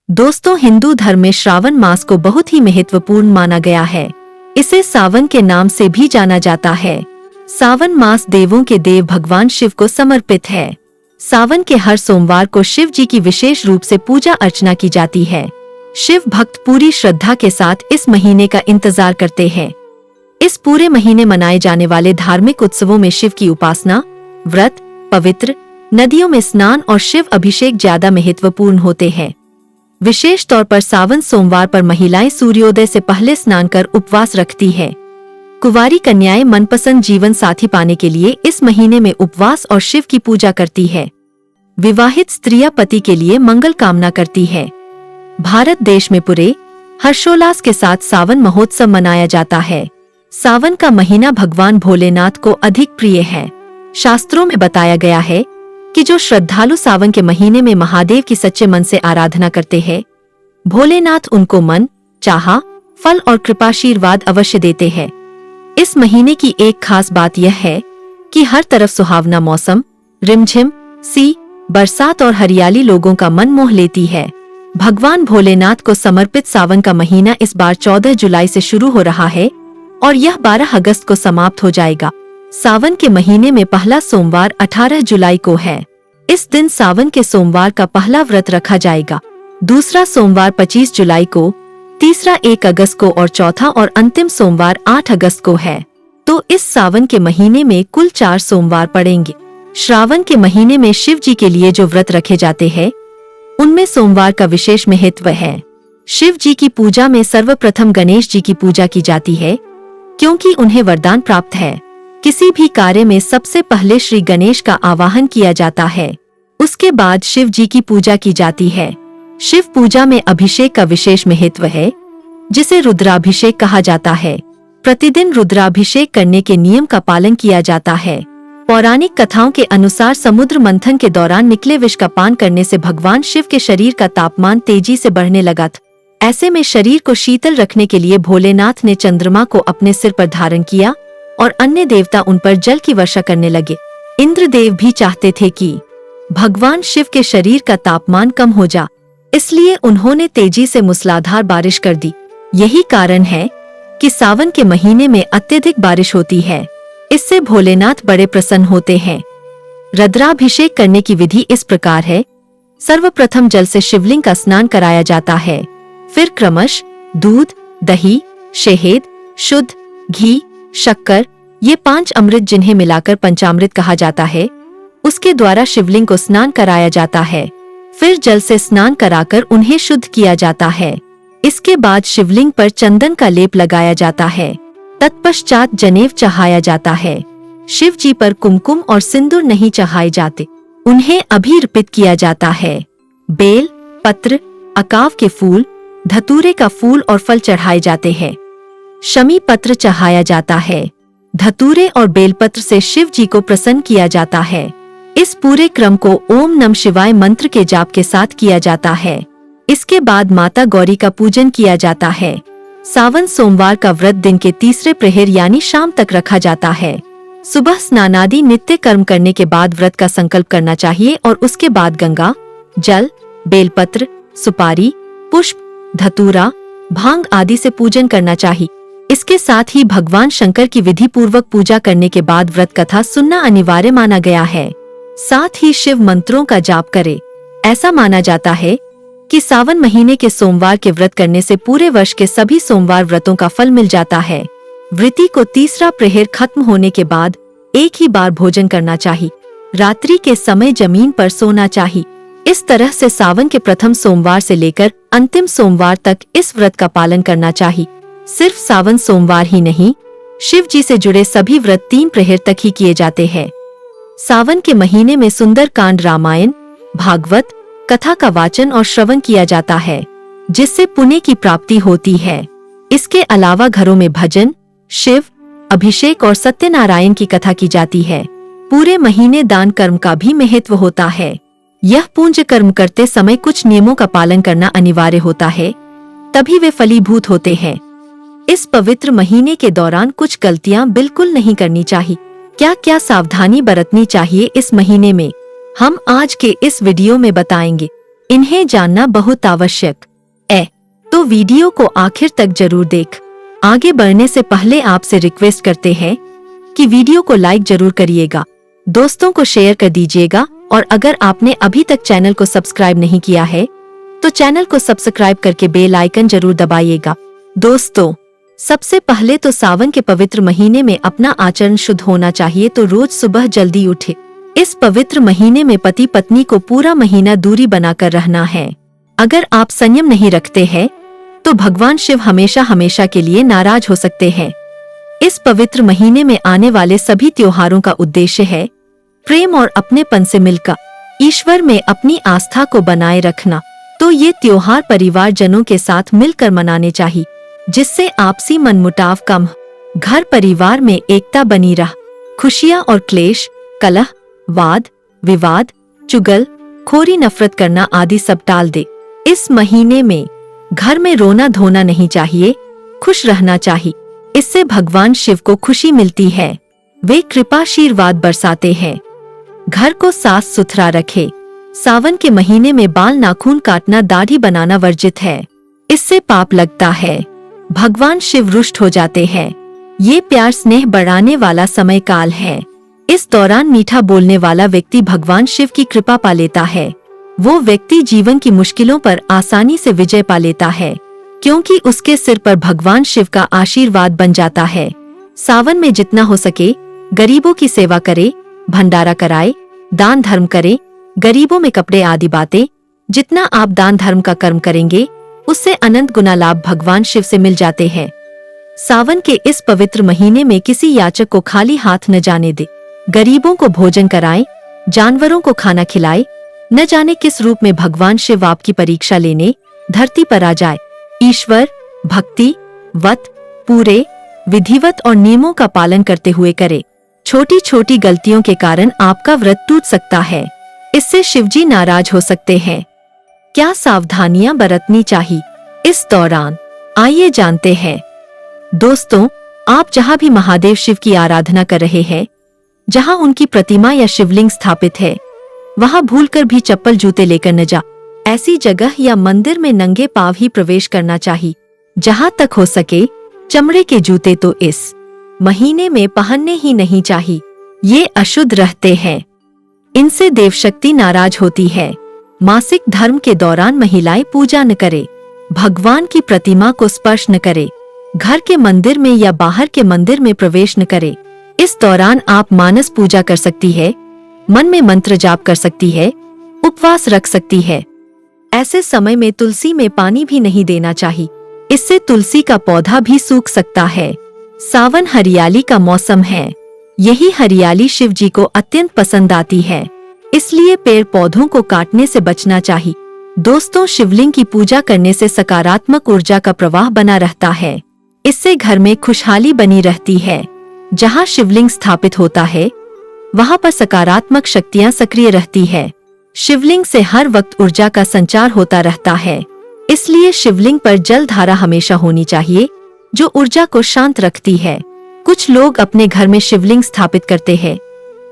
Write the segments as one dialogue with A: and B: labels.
A: दोस्तों, हिंदू धर्म में श्रावण मास को बहुत ही महत्वपूर्ण माना गया है। इसे सावन के नाम से भी जाना जाता है। सावन मास देवों के देव भगवान शिव को समर्पित है। सावन के हर सोमवार को शिव जी की विशेष रूप से पूजा अर्चना की जाती है। शिव भक्त पूरी श्रद्धा के साथ इस महीने का इंतजार करते हैं। इस पूरे महीने मनाए जाने वाले धार्मिक उत्सवों में शिव की उपासना, व्रत, पवित्र नदियों में स्नान और शिव अभिषेक ज्यादा महत्वपूर्ण होते हैं। विशेष तौर पर सावन सोमवार पर महिलाएं सूर्योदय से पहले स्नान कर उपवास रखती है। कुंवारी कन्याएं मनपसंद जीवन साथी पाने के लिए इस महीने में उपवास और शिव की पूजा करती है। विवाहित स्त्रियां पति के लिए मंगल कामना करती है। भारत देश में पूरे हर्षोल्लास के साथ सावन महोत्सव मनाया जाता है। सावन का महीना भगवान भोलेनाथ को अधिक प्रिय है। शास्त्रों में बताया गया है कि जो श्रद्धालु सावन के महीने में महादेव की सच्चे मन से आराधना करते हैं, भोलेनाथ उनको मन चाहा फल और कृपाशीर्वाद अवश्य देते हैं। इस महीने की एक खास बात यह है कि हर तरफ सुहावना मौसम, रिमझिम सी बरसात और हरियाली लोगों का मन मोह लेती है। भगवान भोलेनाथ को समर्पित सावन का महीना इस बार 14 जुलाई से शुरू हो रहा है और यह 12 अगस्त को समाप्त हो जाएगा। सावन के महीने में पहला सोमवार 18 जुलाई को है। इस दिन सावन के सोमवार का पहला व्रत रखा जाएगा। दूसरा सोमवार 25 जुलाई को, तीसरा 1 अगस्त को और चौथा और अंतिम सोमवार 8 अगस्त को है। तो इस सावन के महीने में कुल 4 सोमवार पड़ेंगे। श्रावण के महीने में शिव जी के लिए जो व्रत रखे जाते हैं, उनमें सोमवार का विशेष महत्व है। शिव जी की पूजा में सर्वप्रथम गणेश जी की पूजा की जाती है, क्योंकि उन्हें वरदान प्राप्त है। किसी भी कार्य में सबसे पहले श्री गणेश का आवाहन किया जाता है। उसके बाद शिव जी की पूजा की जाती है। शिव पूजा में अभिषेक का विशेष महत्व है, जिसे रुद्राभिषेक कहा जाता है। प्रतिदिन रुद्राभिषेक करने के नियम का पालन किया जाता है। पौराणिक कथाओं के अनुसार समुद्र मंथन के दौरान निकले विष का पान करने से भगवान शिव के शरीर का तापमान तेजी से बढ़ने लगा था। ऐसे में शरीर को शीतल रखने के लिए भोलेनाथ ने चंद्रमा को अपने सिर पर धारण किया और अन्य देवता उन पर जल की वर्षा करने लगे। इंद्रदेव भी चाहते थे कि भगवान शिव के शरीर का तापमान कम हो जा, इसलिए उन्होंने तेजी से मूसलाधार बारिश कर दी। यही कारण है कि सावन के महीने में अत्यधिक बारिश होती है। इससे भोलेनाथ बड़े प्रसन्न होते हैं। रुद्राभिषेक करने की विधि इस प्रकार है। सर्वप्रथम जल से शिवलिंग का स्नान कराया जाता है। फिर क्रमश दूध, दही, शहद, शुद्ध घी, शक्कर, ये 5 अमृत जिन्हें मिलाकर पंचामृत कहा जाता है, उसके द्वारा शिवलिंग को स्नान कराया जाता है। फिर जल से स्नान कराकर उन्हें शुद्ध किया जाता है। इसके बाद शिवलिंग पर चंदन का लेप लगाया जाता है। तत्पश्चात जनेव चढ़ाया जाता है। शिव जी पर कुमकुम और सिंदूर नहीं चढ़ाए जाते, उन्हें अभिर्पित किया जाता है। बेल पत्र, अकाव के फूल, धतूरे का फूल और फल चढ़ाए जाते हैं। शमी पत्र चढ़ाया जाता है। धतूरे और बेलपत्र से शिव जी को प्रसन्न किया जाता है। इस पूरे क्रम को ओम नमः शिवाय मंत्र के जाप के साथ किया जाता है। इसके बाद माता गौरी का पूजन किया जाता है। सावन सोमवार का व्रत दिन के तीसरे प्रहर यानी शाम तक रखा जाता है। सुबह स्नानादि नित्य कर्म करने के बाद व्रत का संकल्प करना चाहिए और उसके बाद गंगा जल, बेलपत्र, सुपारी, पुष्प, धतूरा, भांग आदि से पूजन करना चाहिए। इसके साथ ही भगवान शंकर की विधि पूर्वक पूजा करने के बाद व्रत कथा सुनना अनिवार्य माना गया है। साथ ही शिव मंत्रों का जाप करे। ऐसा माना जाता है कि सावन महीने के सोमवार के व्रत करने से पूरे वर्ष के सभी सोमवार व्रतों का फल मिल जाता है। व्रती को तीसरा प्रहर खत्म होने के बाद एक ही बार भोजन करना चाहिए। रात्रि के समय जमीन पर सोना चाहिए। इस तरह से सावन के प्रथम सोमवार से लेकर अंतिम सोमवार तक इस व्रत का पालन करना चाहिए। सिर्फ सावन सोमवार ही नहीं, शिव जी से जुड़े सभी व्रत 3 प्रहर तक ही किए जाते हैं। सावन के महीने में सुंदर कांड, रामायण, भागवत कथा का वाचन और श्रवण किया जाता है, जिससे पुण्य की प्राप्ति होती है। इसके अलावा घरों में भजन, शिव अभिषेक और सत्यनारायण की कथा की जाती है। पूरे महीने दान कर्म का भी महत्व होता है। यह पुण्य कर्म करते समय कुछ नियमों का पालन करना अनिवार्य होता है, तभी वे फलीभूत होते हैं। इस पवित्र महीने के दौरान कुछ गलतियां बिल्कुल नहीं करनी चाहिए। क्या क्या सावधानी बरतनी चाहिए इस महीने में, हम आज के इस वीडियो में बताएंगे। इन्हें जानना बहुत आवश्यक है, तो वीडियो को आखिर तक जरूर देख। आगे बढ़ने से पहले आपसे रिक्वेस्ट करते हैं कि वीडियो को लाइक जरूर करिएगा, दोस्तों को शेयर कर दीजिएगा और अगर आपने अभी तक चैनल को सब्सक्राइब नहीं किया है तो चैनल को सब्सक्राइब करके बेल आइकन जरूर दबाइएगा। दोस्तों, सबसे पहले तो सावन के पवित्र महीने में अपना आचरण शुद्ध होना चाहिए, तो रोज सुबह जल्दी उठे। इस पवित्र महीने में पति पत्नी को पूरा महीना दूरी बनाकर रहना है। अगर आप संयम नहीं रखते हैं तो भगवान शिव हमेशा हमेशा के लिए नाराज हो सकते हैं। इस पवित्र महीने में आने वाले सभी त्योहारों का उद्देश्य है प्रेम और अपनेपन से मिलकर ईश्वर में अपनी आस्था को बनाए रखना। तो ये त्योहार परिवारजनों के साथ मिलकर मनाने चाहिए, जिससे आपसी मनमुटाव कम, घर परिवार में एकता बनी रह, खुशियाँ और क्लेश, कलह, वाद विवाद, चुगल खोरी, नफरत करना आदि सब टाल दे। इस महीने में घर में रोना धोना नहीं चाहिए, खुश रहना चाहिए। इससे भगवान शिव को खुशी मिलती है, वे कृपाशीर्वाद बरसाते हैं। घर को साफ सुथरा रखे। सावन के महीने में बाल नाखून काटना, दाढ़ी बनाना वर्जित है, इससे पाप लगता है, भगवान शिव रुष्ट हो जाते हैं। ये प्यार स्नेह बढ़ाने वाला समय काल है। इस दौरान मीठा बोलने वाला व्यक्ति भगवान शिव की कृपा पा लेता है। वो व्यक्ति जीवन की मुश्किलों पर आसानी से विजय पा लेता है, क्योंकि उसके सिर पर भगवान शिव का आशीर्वाद बन जाता है। सावन में जितना हो सके गरीबों की सेवा करे, भंडारा कराए, दान धर्म करे, गरीबों में कपड़े आदि बातें। जितना आप दान धर्म का कर्म करेंगे उससे अनंत गुना लाभ भगवान शिव से मिल जाते हैं। सावन के इस पवित्र महीने में किसी याचक को खाली हाथ न जाने दे। गरीबों को भोजन कराए, जानवरों को खाना खिलाए। न जाने किस रूप में भगवान शिव आपकी परीक्षा लेने धरती पर आ जाए। ईश्वर भक्ति व्रत पूरे विधिवत और नियमों का पालन करते हुए करे। छोटी छोटी गलतियों के कारण आपका व्रत टूट सकता है, इससे शिवजी नाराज हो सकते हैं। क्या सावधानियां बरतनी चाहिए इस दौरान, आइए जानते हैं। दोस्तों, आप जहां भी महादेव शिव की आराधना कर रहे हैं, जहां उनकी प्रतिमा या शिवलिंग स्थापित है, वहां भूलकर भी चप्पल जूते लेकर न जा। ऐसी जगह या मंदिर में नंगे पांव ही प्रवेश करना चाहिए। जहां तक हो सके चमड़े के जूते तो इस महीने में पहनने ही नहीं चाहिए, ये अशुद्ध रहते हैं, इनसे देवशक्ति नाराज होती है। मासिक धर्म के दौरान महिलाएं पूजा न करे, भगवान की प्रतिमा को स्पर्श न करे, घर के मंदिर में या बाहर के मंदिर में प्रवेश न करे। इस दौरान आप मानस पूजा कर सकती है, मन में मंत्र जाप कर सकती है, उपवास रख सकती है। ऐसे समय में तुलसी में पानी भी नहीं देना चाहिए, इससे तुलसी का पौधा भी सूख सकता है। सावन हरियाली का मौसम है, यही हरियाली शिव जी को अत्यंत पसंद आती है, इसलिए पेड़ पौधों को काटने से बचना चाहिए। दोस्तों, शिवलिंग की पूजा करने से सकारात्मक ऊर्जा का प्रवाह बना रहता है, इससे घर में खुशहाली बनी रहती है। जहाँ शिवलिंग स्थापित होता है वहाँ पर सकारात्मक शक्तियाँ सक्रिय रहती है। शिवलिंग से हर वक्त ऊर्जा का संचार होता रहता है, इसलिए शिवलिंग पर जल धारा हमेशा होनी चाहिए, जो ऊर्जा को शांत रखती है। कुछ लोग अपने घर में शिवलिंग स्थापित करते हैं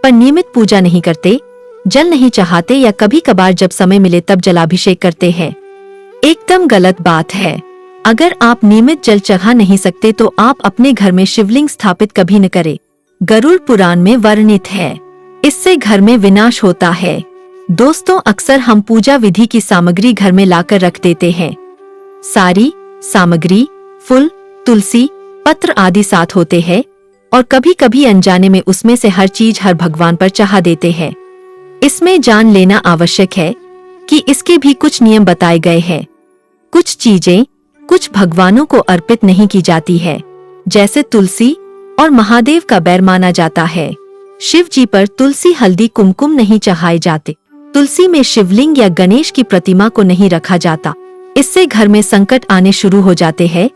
A: पर नियमित पूजा नहीं करते, जल नहीं चाहते या कभी कभार जब समय मिले तब जलाभिषेक करते हैं। एकदम गलत बात है। अगर आप नियमित जल चढ़ा नहीं सकते तो आप अपने घर में शिवलिंग स्थापित कभी न करें। गरुड़ पुराण में वर्णित है, इससे घर में विनाश होता है। दोस्तों, अक्सर हम पूजा विधि की सामग्री घर में लाकर रख देते हैं। सारी सामग्री फूल, तुलसी, पत्र आदि साथ होते हैं और कभी कभी अनजाने में उसमें से हर चीज हर भगवान पर चढ़ा देते हैं। इसमें जान लेना आवश्यक है कि इसके भी कुछ नियम बताए गए हैं। कुछ चीजें कुछ भगवानों को अर्पित नहीं की जाती है, जैसे तुलसी और महादेव का बैर माना जाता है। शिव जी पर तुलसी, हल्दी, कुमकुम नहीं चढ़ाए जाते। तुलसी में शिवलिंग या गणेश की प्रतिमा को नहीं रखा जाता, इससे घर में संकट आने शुरू हो जाते हैं।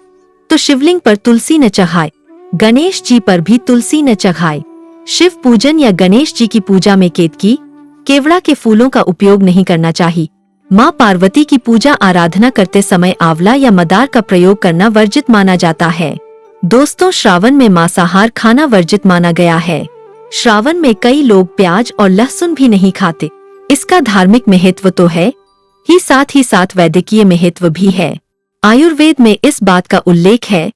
A: तो शिवलिंग पर तुलसी न चढ़ाए, गणेश जी पर भी तुलसी न चढ़ाए। शिव पूजन या गणेश जी की पूजा में केतकी, केवड़ा के फूलों का उपयोग नहीं करना चाहिए। माँ पार्वती की पूजा आराधना करते समय आंवला या मदार का प्रयोग करना वर्जित माना जाता है। दोस्तों, श्रावण में मांसाहार खाना वर्जित माना गया है। श्रावण में कई लोग प्याज और लहसुन भी नहीं खाते। इसका धार्मिक महत्व तो है, ही साथ वैद्यकीय महत्व भी है। आयुर्वेद में इस बात का उल्लेख है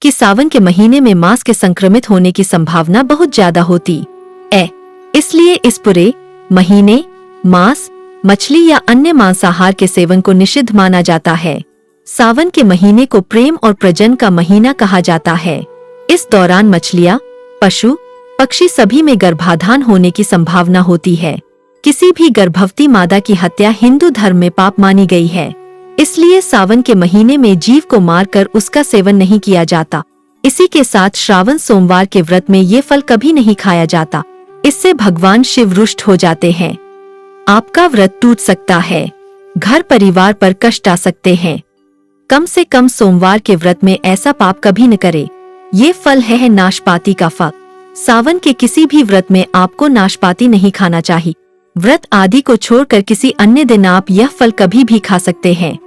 A: कि सावन के महीने में मांस के संक्रमित होने की संभावना बहुत ज्यादा होती है। इसलिए इस पूरे महीने मांस, मछली या अन्य मांसाहार के सेवन को निषिद्ध माना जाता है। सावन के महीने को प्रेम और प्रजनन का महीना कहा जाता है। इस दौरान मछलियाँ, पशु, पक्षी सभी में गर्भाधान होने की संभावना होती है। किसी भी गर्भवती मादा की हत्या हिंदू धर्म में पाप मानी गई है। इसलिए सावन के महीने में जीव को मारकर उसका सेवन नहीं किया जाता। इसी के साथ श्रावण सोमवार के व्रत में ये फल कभी नहीं खाया जाता। इससे भगवान शिव रुष्ट हो जाते हैं। आपका व्रत टूट सकता है, घर परिवार पर कष्ट आ सकते हैं। कम से कम सोमवार के व्रत में ऐसा पाप कभी न करे। ये फल है नाशपाती का फल। सावन के किसी भी व्रत में आपको नाशपाती नहीं खाना चाहिए। व्रत आदि को छोड़कर किसी अन्य दिन आप यह फल कभी भी खा सकते हैं,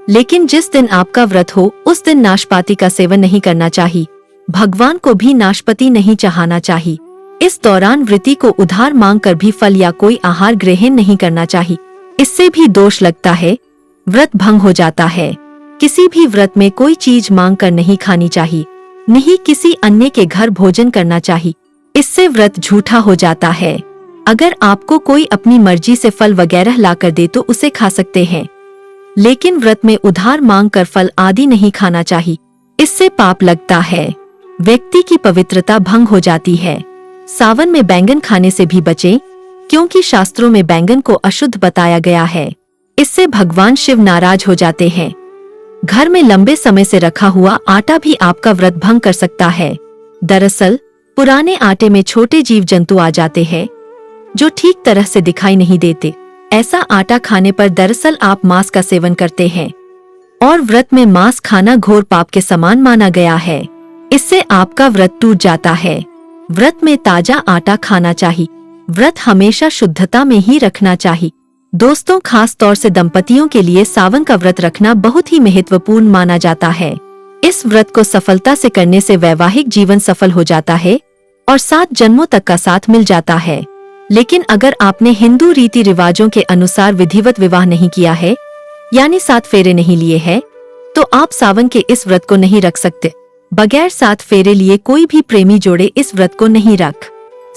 A: लेकिन जिस दिन आपका व्रत हो उस दिन नाशपाती का सेवन नहीं करना चाहिए। भगवान को भी नाशपाती नहीं चाहना चाहिए। इस दौरान व्रती को उधार मांगकर भी फल या कोई आहार ग्रहण नहीं करना चाहिए। इससे भी दोष लगता है, व्रत भंग हो जाता है। किसी भी व्रत में कोई चीज मांग कर नहीं खानी चाहिए, नहीं किसी अन्य के घर भोजन करना चाहिए। इससे व्रत झूठा हो जाता है। अगर आपको कोई अपनी मर्जी से फल वगैरह ला कर दे तो उसे खा सकते हैं, लेकिन व्रत में उधार मांग कर फल आदि नहीं खाना चाहिए। इससे पाप लगता है, व्यक्ति की पवित्रता भंग हो जाती है। सावन में बैंगन खाने से भी बचें, क्योंकि शास्त्रों में बैंगन को अशुद्ध बताया गया है। इससे भगवान शिव नाराज हो जाते हैं। घर में लंबे समय से रखा हुआ आटा भी आपका व्रत भंग कर सकता है। दरअसल पुराने आटे में छोटे जीव जंतु आ जाते हैं जो ठीक तरह से दिखाई नहीं देते। ऐसा आटा खाने पर दरअसल आप मांस का सेवन करते हैं और व्रत में मांस खाना घोर पाप के समान माना गया है। इससे आपका व्रत टूट जाता है। व्रत में ताजा आटा खाना चाहिए। व्रत हमेशा शुद्धता में ही रखना चाहिए। दोस्तों, खास तौर से दंपतियों के लिए सावन का व्रत रखना बहुत ही महत्वपूर्ण माना जाता है। इस व्रत को सफलता से करने से वैवाहिक जीवन सफल हो जाता है और 7 जन्मों तक का साथ मिल जाता है। लेकिन अगर आपने हिंदू रीति रिवाजों के अनुसार विधिवत विवाह नहीं किया है, यानी 7 फेरे नहीं लिए हैं, तो आप सावन के इस व्रत को नहीं रख सकते। बगैर 7 फेरे लिए कोई भी प्रेमी जोड़े इस व्रत को नहीं रख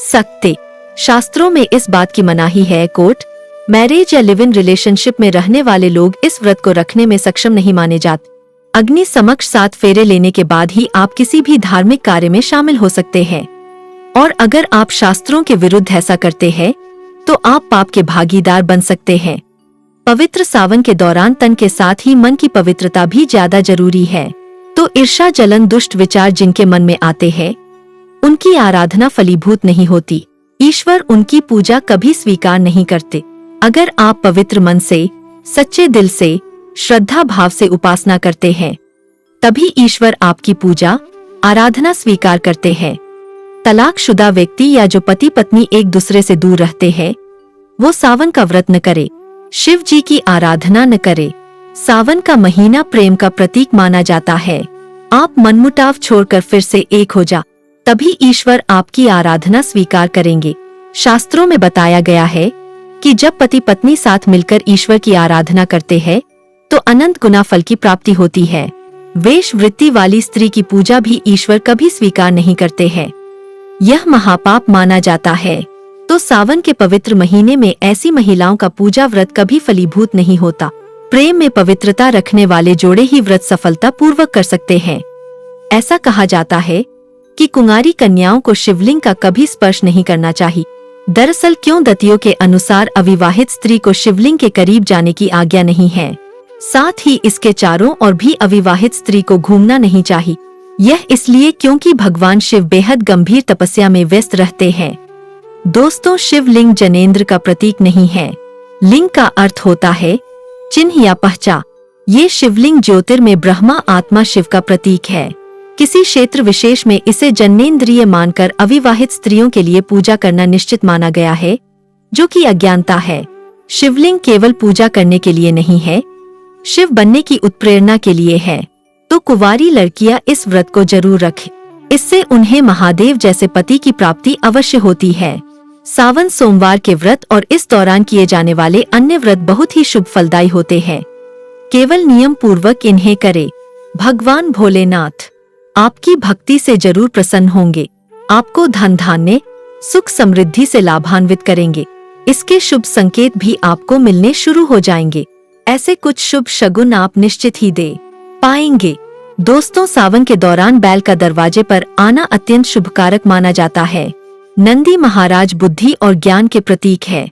A: सकते। शास्त्रों में इस बात की मनाही है। कोर्ट मैरिज या लिव इन रिलेशनशिप में रहने वाले लोग इस व्रत को रखने में सक्षम नहीं माने जाते। अग्नि समक्ष 7 फेरे लेने के बाद ही आप किसी भी धार्मिक कार्य में शामिल हो सकते हैं, और अगर आप शास्त्रों के विरुद्ध ऐसा करते हैं तो आप पाप के भागीदार बन सकते हैं। पवित्र सावन के दौरान तन के साथ ही मन की पवित्रता भी ज्यादा जरूरी है। तो ईर्ष्या, जलन, दुष्ट विचार जिनके मन में आते हैं उनकी आराधना फलीभूत नहीं होती। ईश्वर उनकी पूजा कभी स्वीकार नहीं करते। अगर आप पवित्र मन से, सच्चे दिल से, श्रद्धा भाव से उपासना करते हैं तभी ईश्वर आपकी पूजा, आराधना स्वीकार करते हैं। तलाकशुदा व्यक्ति या जो पति पत्नी एक दूसरे से दूर रहते हैं वो सावन का व्रत न करे, शिव जी की आराधना न करे। सावन का महीना प्रेम का प्रतीक माना जाता है। आप मनमुटाव छोड़कर फिर से एक हो जा, तभी ईश्वर आपकी आराधना स्वीकार करेंगे। शास्त्रों में बताया गया है कि जब पति पत्नी साथ मिलकर ईश्वर की आराधना करते हैं तो अनंत गुना फल की प्राप्ति होती है। वेश वृत्ति वाली स्त्री की पूजा भी ईश्वर कभी स्वीकार नहीं करते हैं। यह महापाप माना जाता है। तो सावन के पवित्र महीने में ऐसी महिलाओं का पूजा व्रत कभी फलीभूत नहीं होता। प्रेम में पवित्रता रखने वाले जोड़े ही व्रत सफलता पूर्वक कर सकते हैं। ऐसा कहा जाता है कि कुंवारी कन्याओं को शिवलिंग का कभी स्पर्श नहीं करना चाहिए। दरअसल क्यों दतियों के अनुसार अविवाहित स्त्री को शिवलिंग के करीब जाने की आज्ञा नहीं है। साथ ही इसके चारों ओर भी अविवाहित स्त्री को घूमना नहीं चाहिए। यह इसलिए क्योंकि भगवान शिव बेहद गंभीर तपस्या में व्यस्त रहते हैं। दोस्तों, शिवलिंग जनेंद्र का प्रतीक नहीं है। लिंग का अर्थ होता है चिन्ह या पहचान। ये शिवलिंग ज्योतिर्मय ब्रह्मा आत्मा शिव का प्रतीक है। किसी क्षेत्र विशेष में इसे जनेंद्रिय मानकर अविवाहित स्त्रियों के लिए पूजा करना निश्चित माना गया है, जो कि अज्ञानता है। शिवलिंग केवल पूजा करने के लिए नहीं है, शिव बनने की उत्प्रेरणा के लिए है। तो कुंवारी लड़कियां इस व्रत को जरूर रखें। इससे उन्हें महादेव जैसे पति की प्राप्ति अवश्य होती है। सावन सोमवार के व्रत और इस दौरान किए जाने वाले अन्य व्रत बहुत ही शुभ फलदायी होते हैं। केवल नियम पूर्वक इन्हें करें। भगवान भोलेनाथ आपकी भक्ति से जरूर प्रसन्न होंगे। आपको धन धान्य सुख समृद्धि से लाभान्वित करेंगे। इसके शुभ संकेत भी आपको मिलने शुरू हो जाएंगे। ऐसे कुछ शुभ शगुन आप निश्चित ही दे पाएंगे। दोस्तों, सावन के दौरान बैल का दरवाजे पर आना अत्यंत शुभकारक माना जाता है। नंदी महाराज बुद्धि और ज्ञान के प्रतीक है।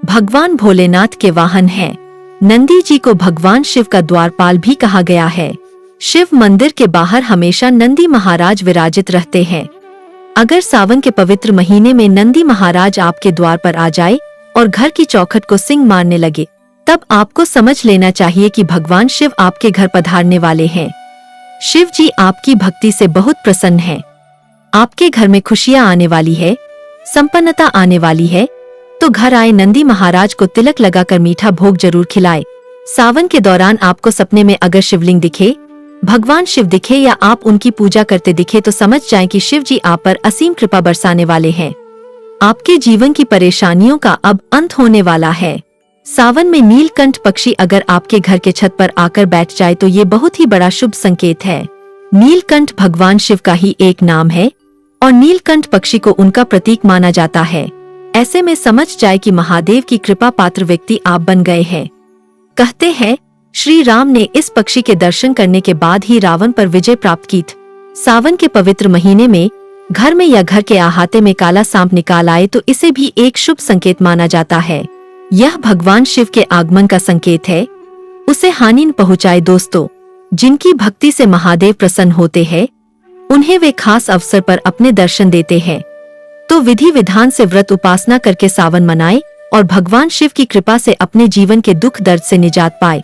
A: भगवान भोलेनाथ के वाहन हैं। नंदी जी को भगवान शिव का द्वारपाल भी कहा गया है। शिव मंदिर के बाहर हमेशा नंदी महाराज विराजित रहते हैं। अगर सावन के पवित्र महीने में नंदी महाराज आपके द्वार पर आ जाए और घर की चौखट को सींग मारने लगे, तब आपको समझ लेना चाहिए कि भगवान शिव आपके घर पधारने वाले हैं। शिव जी आपकी भक्ति से बहुत प्रसन्न हैं। आपके घर में खुशियां आने वाली है, संपन्नता आने वाली है, तो घर आए नंदी महाराज को तिलक लगाकर मीठा भोग जरूर खिलाए। सावन के दौरान आपको सपने में अगर शिवलिंग दिखे, भगवान शिव दिखे या आप उनकी पूजा करते दिखे तो समझ जाएं कि शिव जी आप पर असीम कृपा बरसाने वाले हैं। आपके जीवन की परेशानियों का अब अंत होने वाला है। सावन में नीलकंठ पक्षी अगर आपके घर के छत पर आकर बैठ जाए तो ये बहुत ही बड़ा शुभ संकेत है। नीलकंठ भगवान शिव का ही एक नाम है और नीलकंठ पक्षी को उनका प्रतीक माना जाता है। ऐसे में समझ जाए कि महादेव की कृपा पात्र व्यक्ति आप बन गए हैं। कहते हैं श्री राम ने इस पक्षी के दर्शन करने के बाद ही रावण पर विजय प्राप्त की थी। सावन के पवित्र महीने में घर में या घर के अहाते में काला सांप निकाल आए तो इसे भी एक शुभ संकेत माना जाता है। यह भगवान शिव के आगमन का संकेत है। उसे हानि न पहुँचाए। दोस्तों, जिनकी भक्ति से महादेव प्रसन्न होते हैं, उन्हें वे खास अवसर पर अपने दर्शन देते हैं। तो विधि विधान से व्रत उपासना करके सावन मनाएं और भगवान शिव की कृपा से अपने जीवन के दुख दर्द से निजात पाए।